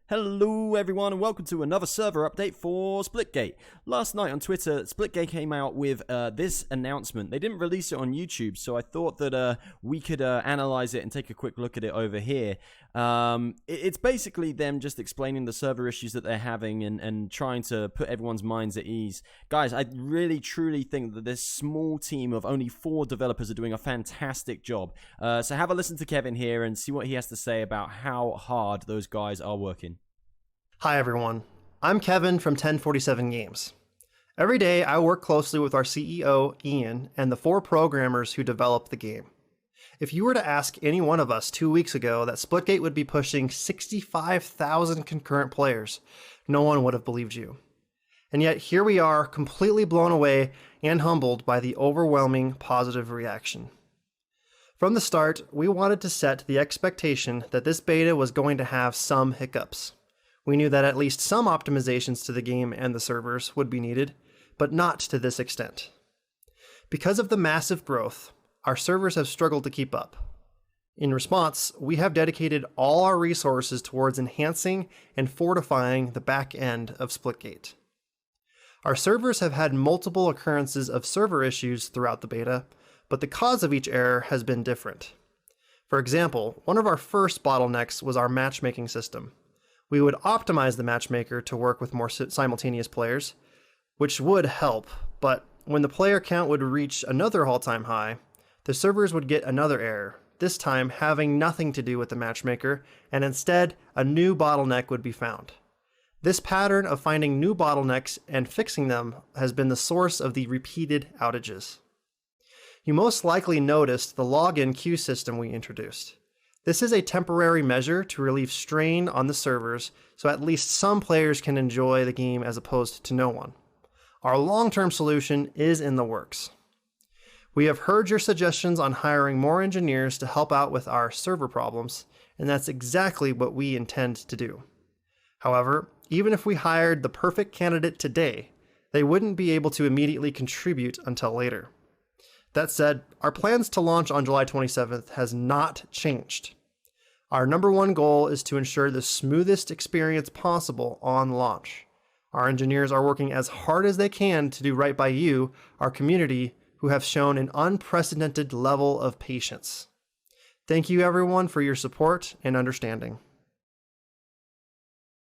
Hello everyone and welcome to another server update for Splitgate. Last night on Twitter, Splitgate came out with this announcement. They didn't release it on YouTube, so I thought that we could analyze it and take a quick look at it over here. It's basically them just explaining the server issues that they're having and trying to put everyone's minds at ease. Guys, I really truly think that this small team of only 4 developers are doing a fantastic job. So have a listen to Kevin here and see what he has to say about how hard those guys are working. Hi everyone, I'm Kevin from 1047 Games. Every day I work closely with our CEO, Ian, and the 4 programmers who develop the game. If you were to ask any one of us 2 weeks ago that Splitgate would be pushing 65,000 concurrent players, no one would have believed you. And yet here we are, completely blown away and humbled by the overwhelming positive reaction. From the start, we wanted to set the expectation that this beta was going to have some hiccups. We knew that at least some optimizations to the game and the servers would be needed, but not to this extent. Because of the massive growth, our servers have struggled to keep up. In response, we have dedicated all our resources towards enhancing and fortifying the back end of Splitgate. Our servers have had multiple occurrences of server issues throughout the beta, but the cause of each error has been different. For example, one of our first bottlenecks was our matchmaking system. We would optimize the matchmaker to work with more simultaneous players, which would help, but when the player count would reach another all-time high, the servers would get another error, this time having nothing to do with the matchmaker, and instead a new bottleneck would be found. This pattern of finding new bottlenecks and fixing them has been the source of the repeated outages. You most likely noticed the login queue system we introduced. This is a temporary measure to relieve strain on the servers so at least some players can enjoy the game as opposed to no one. Our long-term solution is in the works. We have heard your suggestions on hiring more engineers to help out with our server problems, and that's exactly what we intend to do. However, even if we hired the perfect candidate today, they wouldn't be able to immediately contribute until later. That said, our plans to launch on July 27th has not changed. Our number one goal is to ensure the smoothest experience possible on launch. Our engineers are working as hard as they can to do right by you, our community, who have shown an unprecedented level of patience. Thank you everyone for your support and understanding.